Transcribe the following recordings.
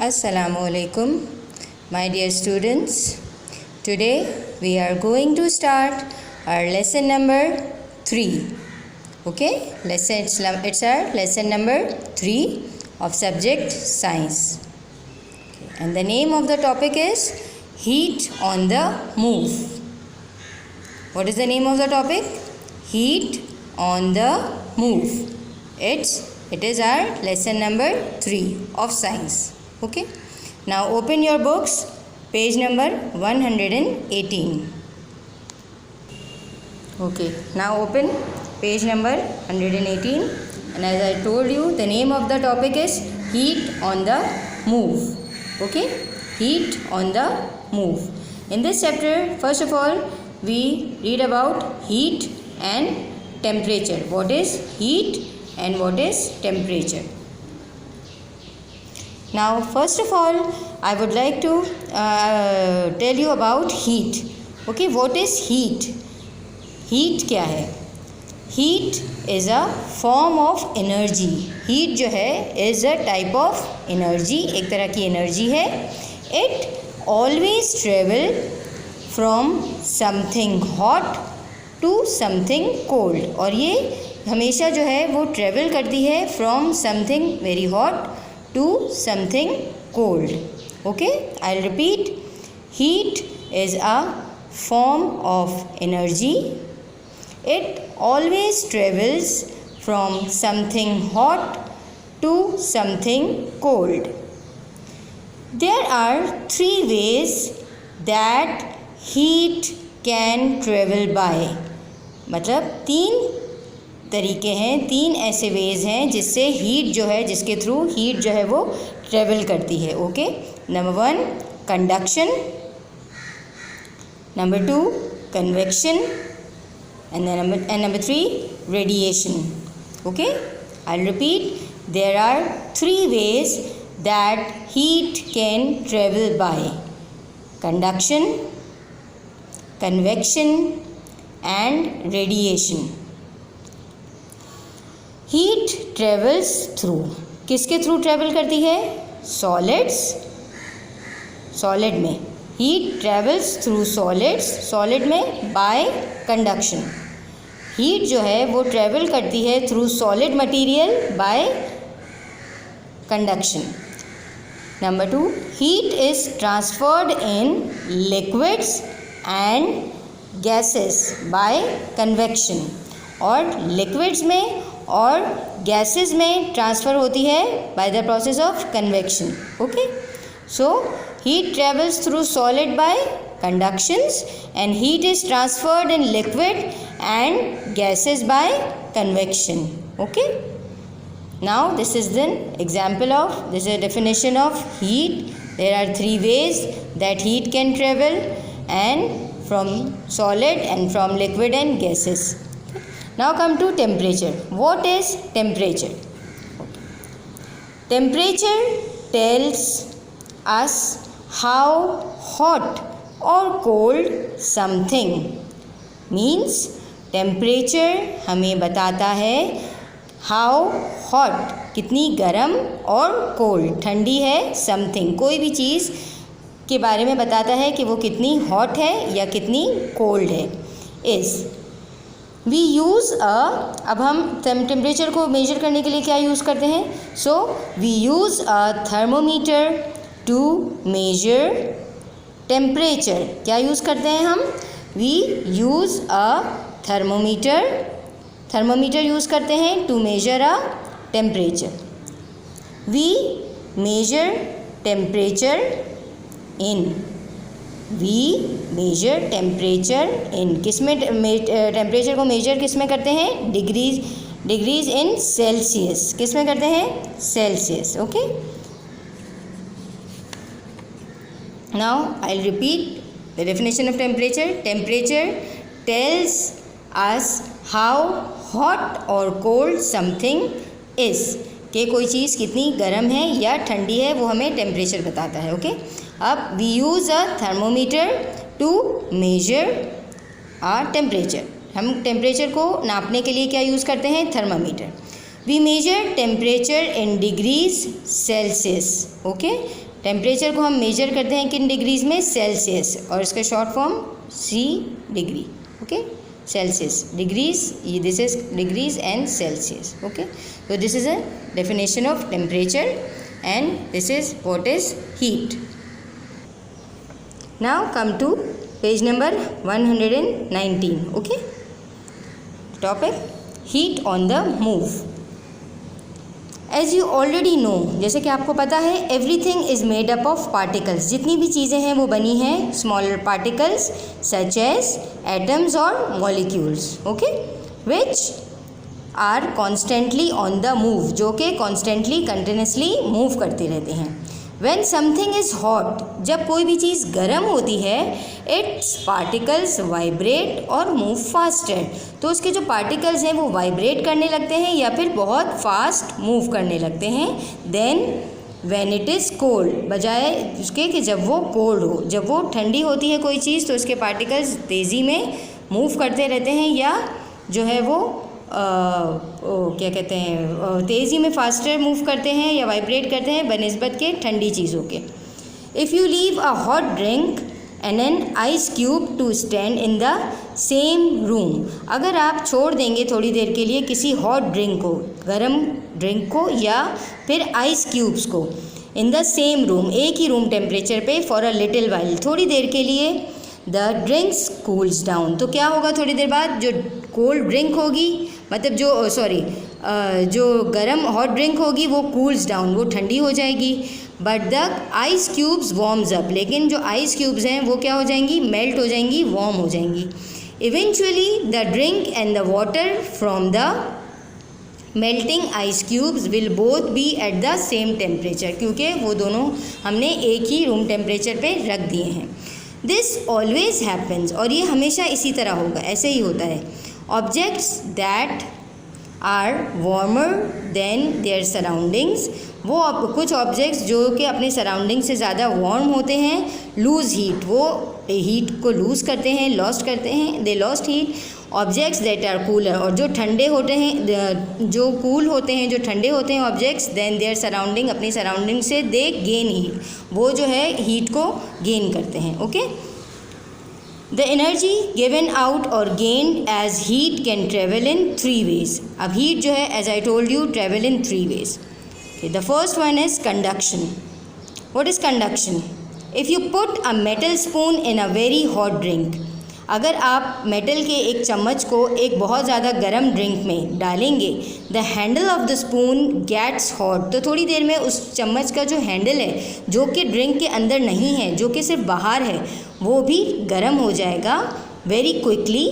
Assalamualaikum, my dear students. Today we are going to start our lesson number 3. Okay, it's our lesson number 3 of subject science. Okay. And the name of the topic is heat on the move. What is the name of the topic? Heat on the move. It is our lesson number 3 of science. Okay, now open your books, page number 118. Okay, now open page number 118, and as I told you, the name of the topic is heat on the move. Okay, heat on the move. In this chapter, first of all, we read about heat and temperature. What is heat and what is temperature? Now, first of all, I would like to tell you about heat. Okay, what is heat? Heat क्या है? Heat is a form of energy. Heat जो है is a type of energy, एक तरह की energy है. It always travel from something hot to something cold. और ये हमेशा जो है वो travel करती है from something very hot to something cold. Okay, I'll repeat. Heat is a form of energy. It always travels from something hot to something cold. There are 3 ways that heat can travel by. मतलब 3 तरीके हैं, 3 ऐसे veg हैं जिससे heat जो है, जिसके through heat जो है वो ट्रेवल करती है. Okay, number 1 conduction, number 2 convection and number 3 radiation. Okay, I'll repeat. There are 3 ways that heat can travel by: conduction, convection and radiation. Heat travels through, किसके थ्रू ट्रेवल करती है? सॉलिड्स. सॉलिड में heat travels through solids. Solid में by conduction. Heat जो है वो ट्रेवल करती है through solid material by conduction. Number 2, heat is transferred in liquids and gases by convection. और लिक्विड्स में और गैसेस में ट्रांसफ़र होती है by the process of convection. Okay, so heat travels through solid by conductions and heat is transferred in liquid and gases by convection. Okay, now this is the example of, this is definition of heat. There are 3 ways that heat can travel and from solid and from liquid and gases. Now come to temperature. What is temperature? Temperature tells us how hot or cold something. Means temperature हमें बताता है how hot, कितनी गर्म, और cold, ठंडी है, something, कोई भी चीज़ के बारे में बताता है कि वो कितनी hot है या कितनी cold है. is वी यूज़ अब हम टेम्परेचर को मेजर करने के लिए क्या यूज़ करते हैं? So we use a thermometer to measure temperature. क्या यूज़ करते हैं हम? We use a thermometer use करते हैं to measure a temperature. We measure temperature in. We measure temperature in. किस में टेम्परेचर को मेजर किस में करते हैं? Degrees in Celsius. किस में करते हैं? Celsius. Okay, now I repeat the definition of temperature. Temperature tells us how hot और कोल्ड समथिंग इज. कि कोई चीज़ कितनी गर्म है या ठंडी है, वो हमें टेम्परेचर बताता है. ओके, अब we use a thermometer to measure a temperature. हम टेम्परेचर को नापने के लिए क्या यूज़ करते हैं? Thermometer. We measure temperature in degrees Celsius. Okay, temperature को हम मेजर करते हैं किन डिग्रीज़ में, सेल्सियस, और इसका short form C degree, okay, Celsius, degrees, this is degrees and Celsius, okay. So this is a definition of temperature and this is what is heat. Now come to page number 119, okay. Topic, heat on the move. As you already know, जैसे कि आपको पता है, everything is made up of particles. जितनी भी चीज़ें हैं वो बनी हैं smaller particles such as atoms और molecules, okay, which are constantly on the move, जो कि constantly continuously move करते रहते हैं. When something is hot, जब कोई भी चीज़ गर्म होती है, its particles vibrate और move faster. तो उसके जो particles हैं वो वाइब्रेट करने लगते हैं या फिर बहुत फास्ट मूव करने लगते हैं. Then when it is cold, बजाय उसके कि जब वो कोल्ड हो, जब वो ठंडी होती है कोई चीज़ तो उसके पार्टिकल्स तेज़ी में मूव करते रहते हैं या जो है वो क्या कहते हैं, तेज़ी में फास्टर मूव करते हैं या वाइब्रेट करते हैं बनिस्बत के ठंडी चीज़ों के. If you leave a hot drink and an ice cube two stand in the same room, अगर आप छोड़ देंगे थोड़ी देर के लिए किसी हॉट ड्रिंक को, गर्म ड्रिंक को या फिर आइस क्यूब्स को, इन द सेम रूम, एक ही रूम टेम्परेचर पे, फॉर अ लिटिल वाइल, थोड़ी देर के लिए, द ड्रिंक्स कूल्स डाउन, तो क्या होगा थोड़ी देर बाद, जो कोल्ड ड्रिंक होगी, मतलब जो गर्म हॉट ड्रिंक होगी वो कूल्स डाउन, वो ठंडी हो जाएगी. But the ice cubes warms up, लेकिन जो आइस क्यूब्स हैं वो क्या हो जाएंगी, मेल्ट हो जाएंगी, वार्म हो जाएंगी. Eventually the drink and the water from the melting ice cubes will both be at the same temperature, क्योंकि वो दोनों हमने एक ही रूम टेम्परेचर पे रख दिए हैं. दिस ऑलवेज हैपन्स, और ये हमेशा इसी तरह होगा, ऐसे ही होता है. Objects that are warmer than their surroundings, वो कुछ ऑब्जेक्ट्स जो कि अपने सराउंडिंग से ज़्यादा वार्म होते हैं, लूज़ हीट, वो हीट को लूज़ करते हैं, लॉस्ट करते हैं, they lost heat. Objects that are cooler, और जो ठंडे होते हैं, जो कूल होते हैं, जो ठंडे होते हैं ऑब्जेक्ट्स, देन देयर सराउंडिंग, अपनी सराउंडिंग से दे गेन हीट, वो जो है हीट को गेन करते हैं, okay. The energy given out और gained as heat can travel in 3 ways. अब हीट जो है, as I told you, travel in 3 ways. The first one is conduction. What is conduction? If you put a metal spoon in a very hot drink, अगर आप metal के एक चम्मच को एक बहुत ज़्यादा गर्म ड्रिंक में डालेंगे, the handle of the spoon gets hot, तो थोड़ी देर में उस चम्मच का जो हैंडल है, जो कि ड्रिंक के अंदर नहीं है, जो कि सिर्फ बाहर है, वो भी गर्म हो जाएगा very quickly.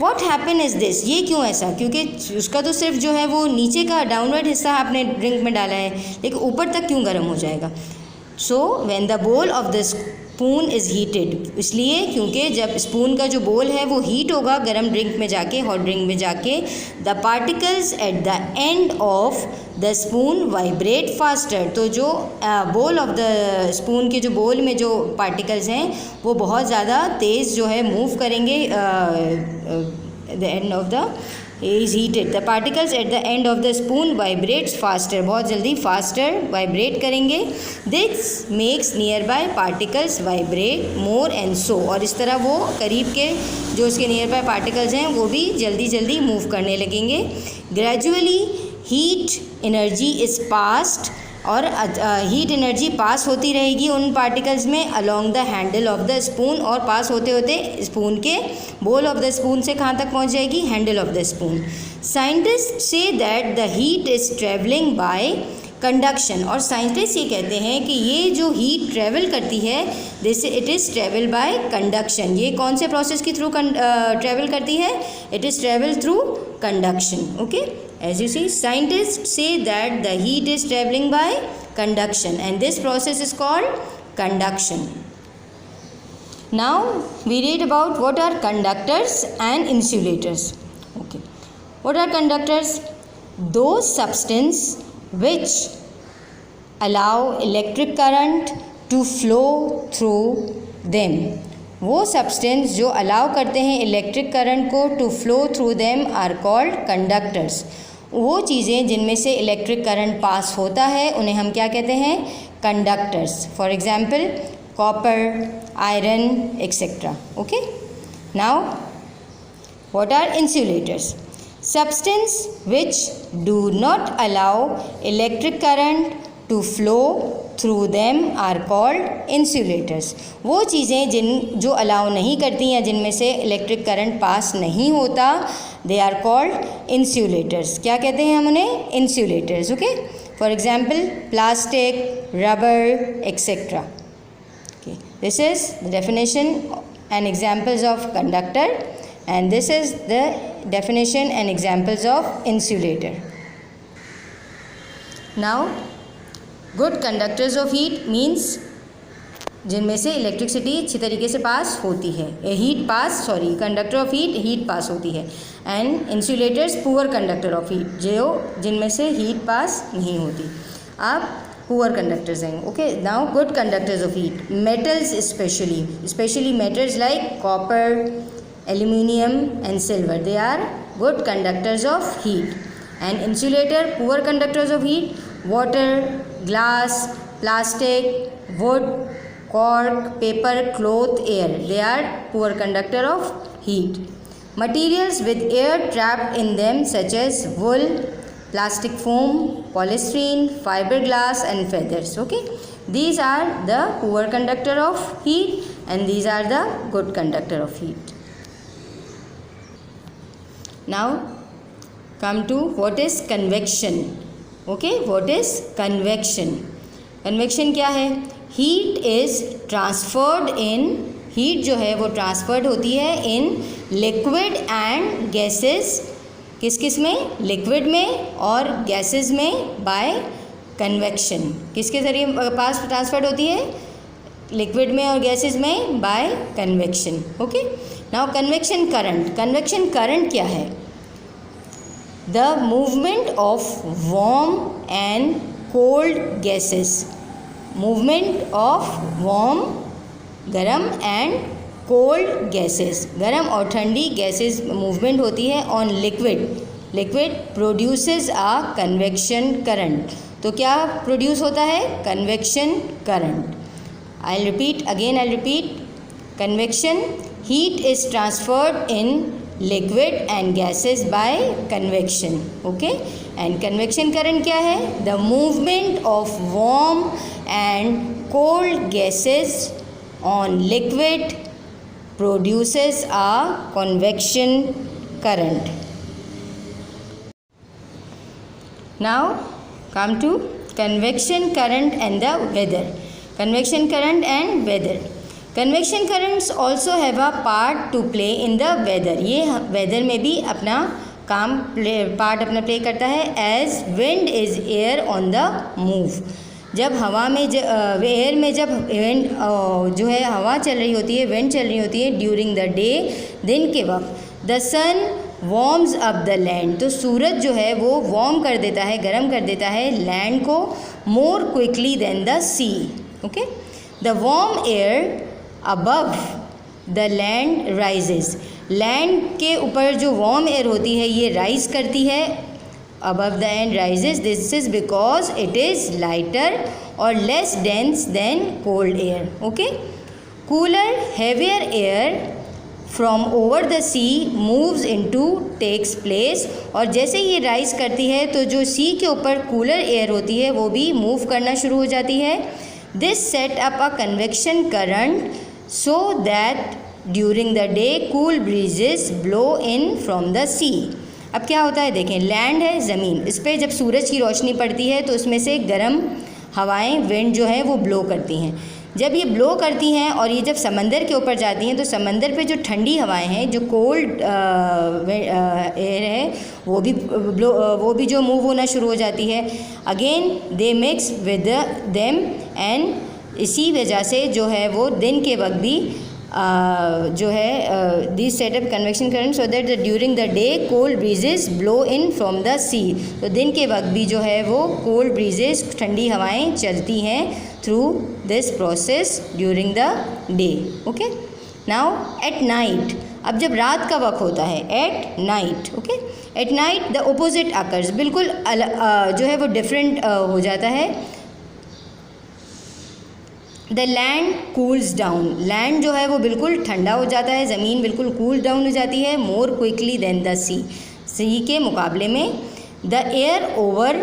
What happen is this, ये क्यों ऐसा, क्योंकि उसका तो सिर्फ जो है वो नीचे का डाउनवर्ड हिस्सा आपने ड्रिंक में डाला है, लेकिन ऊपर तक क्यों गर्म हो जाएगा. So when the bowl of the spoon is heated, इसलिए क्योंकि जब स्पून का जो बोल है वो हीट होगा गर्म ड्रिंक में जाके, हॉट ड्रिंक में जाके, the particles at the end of the spoon vibrate faster, तो जो बोल ऑफ द स्पून के जो बोल में जो पार्टिकल्स हैं वो बहुत ज़्यादा तेज़ जो है मूव करेंगे. The end of the is heated, the particles at the end of the spoon vibrates faster, बहुत जल्दी faster vibrate करेंगे. This makes nearby particles vibrate more and so, और इस तरह वो करीब के जो उसके nearby particles हैं वो भी जल्दी जल्दी move करने लगेंगे. Gradually heat energy is passed, और हीट एनर्जी पास होती रहेगी उन पार्टिकल्स में along the handle of the spoon, और पास होते होते स्पून के बोल ऑफ द स्पून से कहाँ तक पहुँच जाएगी, handle of the spoon. Scientist say that the heat is travelling bye conduction, और साइंटिस्ट ये कहते हैं कि ये जो हीट ट्रेवल करती है, this it is travel by conduction. ये कौन से प्रोसेस के थ्रू ट्रेवल करती है, it is travel through conduction, okay. As you see, scientists say that the heat is traveling by conduction and this process is called conduction. Now we read about what are conductors and insulators. Okay. What are conductors? Those substances which allow electric current to flow through them. वो substance जो allow करते हैं electric current को to flow through them are called conductors. वो चीज़ें जिनमें से electric current pass होता है उन्हें हम क्या कहते हैं? Conductors. For example copper, iron etcetera. Okay. Now what are insulators? Substance which do not allow electric current to flow through them are called insulators. वो चीज़ें जो अलाउ नहीं करती या जिनमें से इलेक्ट्रिक करंट पास नहीं होता, they are called insulators. क्या कहते हैं हम उन्हें? Insulators. Okay. For example plastic, rubber etc. Okay. This is the definition and examples of conductor. And this is the definition and examples of insulator. Now, good conductors of heat means जिनमें से electricity अच्छी तरीके से पास होती है. Conductor of heat पास होती है. And insulators poor conductor of heat, जिनमें से हीट पास नहीं होती. आप पुअर कंडक्टर्स हैं. Okay. Now good conductors of heat. Metals specially metals like copper, aluminium and silver, they are good conductors of heat. And insulator, poor conductors of heat, water, glass, plastic, wood, cork, paper, cloth, air, they are poor conductor of heat. Materials with air trapped in them such as wool, plastic foam, polystyrene, fiberglass and feathers. Okay, these are the poor conductor of heat and these are the good conductor of heat. Now come to what is convection. Okay, what is convection? Convection क्या है? Heat is transferred in, heat जो है वो transferred होती है in liquid and gases. किस में? Liquid में और गैसेस में बाय कन्वेक्शन. किसके ज़रिए पास ट्रांसफर्ड होती है? लिक्विड में और गैसेस में by convection. Okay. Now convection current. Convection current क्या है? The movement of warm and cold gases. Movement of warm गरम एंड कोल्ड गैसेस. गरम और ठंडी गैसेस मूवमेंट होती है on liquid produces a convection current. तो क्या प्रोड्यूस होता है? Convection current. I'll repeat. Convection, heat is transferred in liquid and gases by convection. Okay. And convection current क्या है? The movement of warm and cold gases on liquid produces a convection current. Now come to convection current and the weather. Convection current and weather. Convection currents also have a part to play in the weather. ये weather में भी अपना part अपना play करता है. As wind is air on the move. जब हवा में एयर में जब जो है हवा चल रही होती है, विंड चल रही होती है ड्यूरिंग द डे, दिन के वक्त. The sun warms up the land. तो सूरज जो है वो वार्म कर देता है, गर्म कर देता है लैंड को more quickly than the sea. Okay. The warm air above the land rises. Land के ऊपर जो वार्म एयर होती है ये राइज करती है. Above the end rises. This is because it is lighter और less dense than cold air. Okay. Cooler heavier air from over the sea moves into takes place. और जैसे ये राइज करती है तो जो सी के ऊपर कूलर एयर होती है वो भी मूव करना शुरू हो जाती है. This set up a convection current so that during the day cool breezes blow in from the sea. अब क्या होता है देखें, लैंड है ज़मीन, इस पर जब सूरज की रोशनी पड़ती है तो उसमें से गर्म हवाएं विंड जो है वो ब्लो करती हैं. जब ये ब्लो करती हैं और ये जब समंदर के ऊपर जाती हैं तो समंदर पे जो ठंडी हवाएं हैं, जो कोल्ड एयर है वो भी जो मूव होना शुरू हो जाती है. Again they mix with them and इसी वजह से जो है वो दिन के वक्त भी जो है this setup convection current so that during the day cold breezes blow in from the sea. तो दिन के वक्त भी जो है वो कोल्ड ब्रीजेस ठंडी हवाएं चलती हैं through this process during the day. Okay. Now at night. अब जब रात का वक्त होता है at night. Okay. At night the opposite occurs, बिल्कुल जो है वो डिफरेंट हो जाता है। The land cools down, land जो है वो बिल्कुल ठंडा हो जाता है, ज़मीन बिल्कुल कूल डाउन हो जाती है। मोर क्विकली देन द सी, सी के मुकाबले में। द एयर ओवर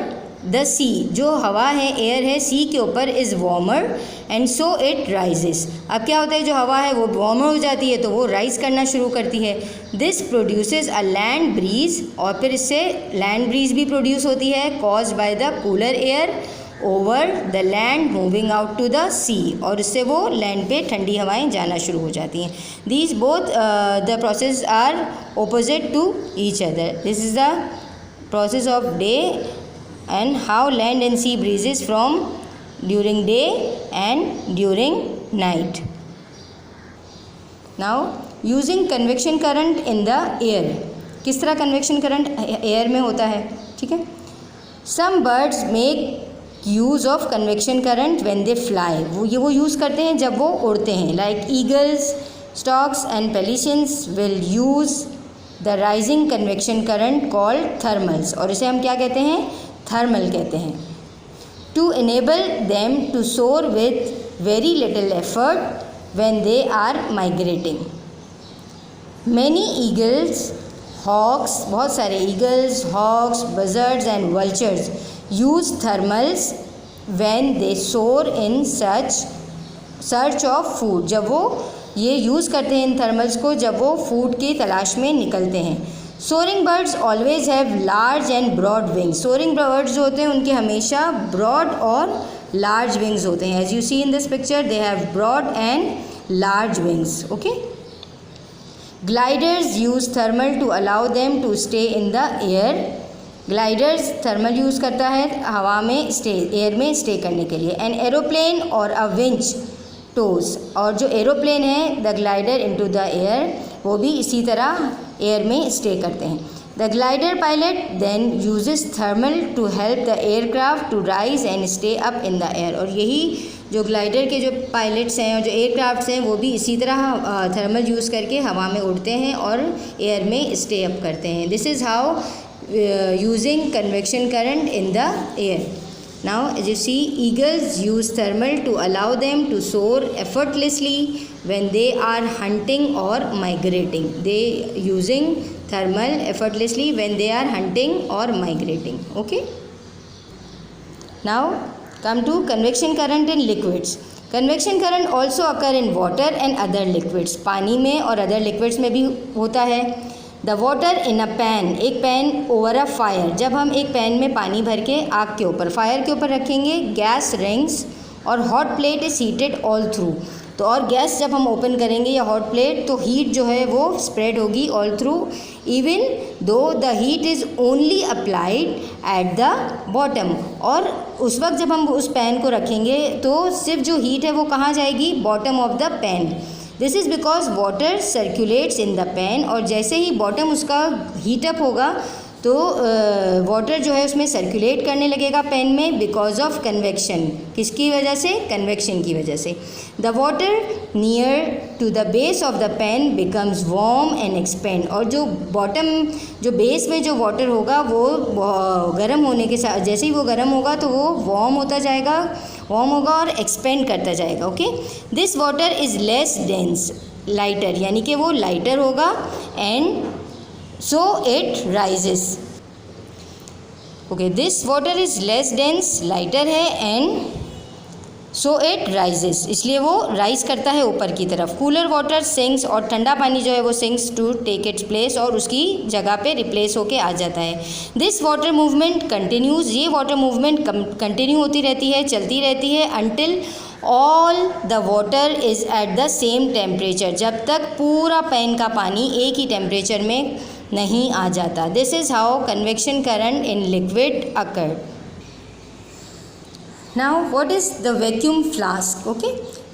द सी, जो हवा है, एयर है सी के ऊपर, is warmer and so it rises. अब क्या होता है, जो हवा है वो वार्मर हो जाती है तो वो राइज करना शुरू करती है। This produces a land breeze, और फिर इससे लैंड ब्रीज भी प्रोड्यूस होती है, caused by the cooler air over the land moving out to the sea, और इससे वो लैंड पे ठंडी हवाएं जाना शुरू हो जाती हैं। These both the process are opposite to each other. This is the process of day and how land and sea breezes from during day and during night. Now using convection current in the air, किस तरह convection current air में होता है, ठीक है। Some birds make use of convection current when they fly, वो use करते हैं जब वो उड़ते हैं। Like eagles, storks and pelicans will use the rising convection current called thermals, और इसे हम क्या कहते हैं, थर्मल कहते हैं। To enable them to soar with very little effort when they are migrating. Many eagles, hawks, बहुत सारे eagles, hawks, buzzards and vultures use thermals when they soar in search of food, जब वो ये use करते हैं इन thermals को जब वो फूड की तलाश में निकलते हैं। Soaring birds always have large and broad wings, soaring birds जो होते हैं उनके हमेशा ब्रॉड और लार्ज विंग्स होते हैं। As you see in this picture they have broad and large wings, okay. Gliders use thermal to allow them to stay in the air, gliders thermal use करता है हवा में एयर में stay करने के लिए। एन एरोप्लेन और अ winch toast, और जो एरोप्लेन है the glider into the air, वो भी इसी तरह एयर में स्टे करते हैं। The glider pilot then uses thermal to help the aircraft to rise and stay up in the air, और यही जो ग्लाइडर के जो पायलट्स हैं और जो एयरक्राफ्ट्स हैं वो भी इसी तरह थर्मल यूज़ करके हवा में उड़ते हैं और एयर में स्टे अप करते हैं। This is how using convection current in the air. Now as you see, eagles use thermal to allow them to soar effortlessly when they are hunting or migrating. They using thermal effortlessly when they are hunting or migrating. Okay. Now come to convection current in liquids. Convection current also occur in water and other liquids. पानी में और other liquids में भी होता है। The water in a pan, एक pan over a fire, जब हम एक पैन में पानी भर के आग के ऊपर, फायर के ऊपर रखेंगे, गैस रिंग्स और hot plate is heated all through, तो और गैस जब हम ओपन करेंगे या हॉट प्लेट तो हीट जो है वो स्प्रेड होगी all through, even though the heat is only applied at the bottom, और उस वक्त जब हम उस पैन को रखेंगे तो सिर्फ जो हीट है वो कहाँ जाएगी, bottom of the pan. This is because water circulates in the pan, और जैसे ही बॉटम उसका हीटअप होगा तो वाटर जो है उसमें सर्कुलेट करने लगेगा पैन में, बिकॉज ऑफ कन्वेक्शन, किसकी वजह से, कन्वेक्शन की वजह से। The water near to the base of the pan becomes warm and expand, और जो बॉटम जो बेस में जो वाटर होगा वो गर्म होने के साथ, जैसे ही वो गर्म होगा तो वो वार्म होता जाएगा, वार्म होगा और एक्सपेंड करता जाएगा, okay. This water is less dense, lighter, यानी कि वो लाइटर होगा, and so it rises, okay, this water is less dense, lighter है, and so it rises, इसलिए वो राइज करता है ऊपर की तरफ। कूलर वाटर सिंक्स, और ठंडा पानी जो है वो sinks to take its place, और उसकी जगह पे रिप्लेस होके आ जाता है। दिस वाटर मूवमेंट कंटिन्यूज, ये वाटर मूवमेंट कंटिन्यू होती रहती है, चलती रहती है, until all the water is at the same temperature, जब तक पूरा पैन का पानी एक ही टेम्परेचर में नहीं आ जाता। This is how convection current in liquid occur. Now what is the vacuum flask, okay.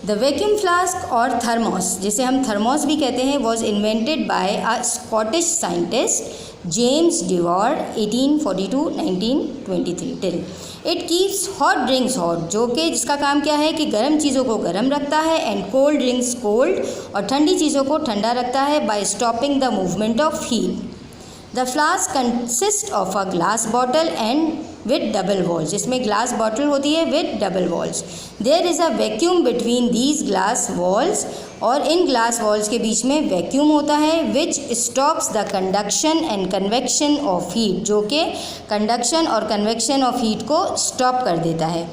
The vacuum flask और थर्मोस, जिसे हम थर्मोस भी कहते हैं, was invented by a Scottish scientist James Dewar 1842-1923 till. It keeps hot drinks hot, जो कि जिसका काम क्या है कि गर्म चीज़ों को गर्म रखता है, एंड कोल्ड ड्रिंक्स कोल्ड, और ठंडी चीज़ों को ठंडा रखता है, by stopping the movement of heat. The flask consist of a glass bottle and with double walls, इसमें ग्लास बॉटल होती है with double walls. There is a vacuum between these glass walls, और इन ग्लास वॉल्स के बीच में vacuum होता है which stops the conduction and convection of heat, जो कि कंडक्शन और कन्वेक्शन ऑफ हीट को स्टॉप कर देता है।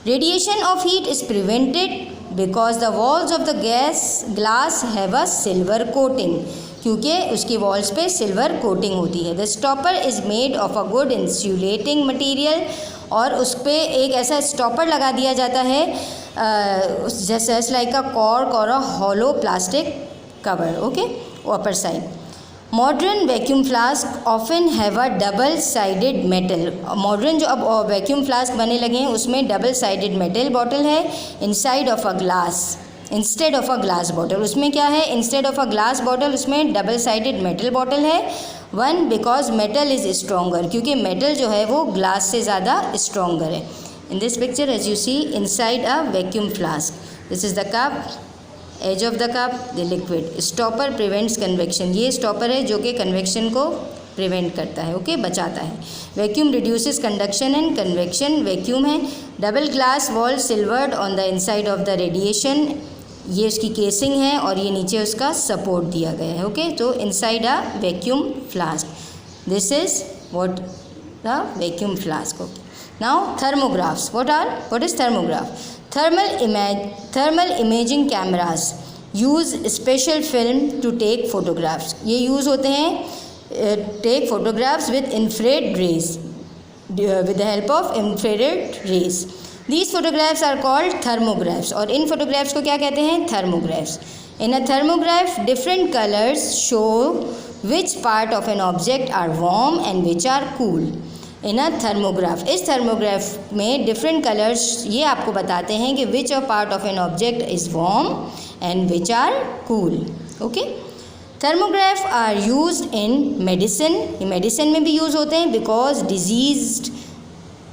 Radiation of heat is prevented because the walls of the glass have a silver coating, क्योंकि उसकी वॉल्स पे सिल्वर कोटिंग होती है। The stopper is made of a good insulating material, और उस पर एक ऐसा स्टॉपर लगा दिया जाता है जैसे लाइक अ कॉर्क और a hollow plastic cover, okay, upper side. Modern vacuum flask often have a double sided metal, modern जो अब वैक्यूम फ्लास्क बने लगे हैं उसमें डबल साइडेड मेटल बॉटल है inside of a glass instead of a glass bottle. उसमें क्या है, instead of a glass bottle उसमें डबल साइडेड मेटल बॉटल है। One because metal is stronger, क्योंकि मेटल जो है वो ग्लास से ज़्यादा स्ट्रोंगर है। In this picture as you see inside a vacuum flask, this is the cup, edge of the cup the liquid, stopper prevents convection, ये stopper है जो कि कन्वेक्शन को प्रिवेंट करता है, ओके, बचाता है। Vacuum reduces conduction and convection, vacuum है। Double glass wall silvered on the inside of the radiation, ये उसकी केसिंग है और ये नीचे उसका सपोर्ट दिया गया है, ओके। तो inside a vacuum flask, this is what the vacuum flask, okay. Now थर्मोग्राफ्स, what is thermograph? Thermal imaging cameras use special film to take photographs, ये यूज़ होते हैं take photographs with infrared rays, with the help of infrared rays. These photographs are called thermographs, और इन photographs को क्या कहते हैं, thermographs. In a thermograph different colors show which part of an object are warm and which are cool. In a thermograph, इस thermograph में different colors ये आपको बताते हैं कि which a part of an object is warm and which are cool, okay. Thermograph are used in medicine, ये medicine में भी यूज़ होते हैं because diseased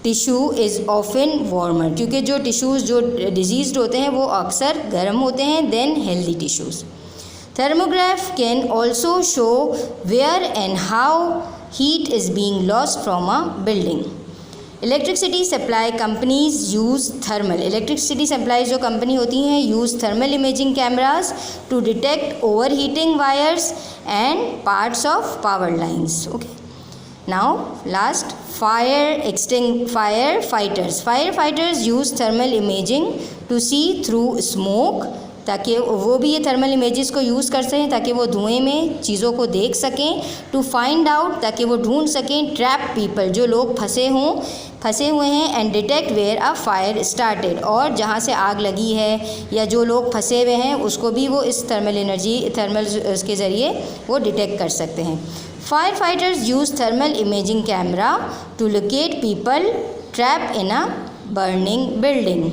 tissue is often warmer, क्योंकि जो टिश्यूज़ जो डिजीज़ड होते हैं वो अक्सर गर्म होते हैं than healthy tissues. Thermograph can also show where and how heat is being lost from a building. Electricity supply companies use thermal, electricity supply जो कंपनी होती हैं use thermal imaging cameras to detect overheating wires and parts of power lines, okay. Now last, firefighters use thermal imaging to see through smoke, ताकि वो भी ये thermal images को use कर सकें ताकि वो धुएं में चीज़ों को देख सकें। टू फाइंड आउट, ताकि वो ढूंढ सकें ट्रैप पीपल, जो लोग फंसे हुए हैं। And detect where a fire started, और जहाँ से आग लगी है या जो लोग फंसे हुए हैं उसको भी वो इस थर्मल के ज़रिए वो डिटेक्ट कर सकते हैं। Firefighters use thermal imaging camera to locate people trapped in a burning building.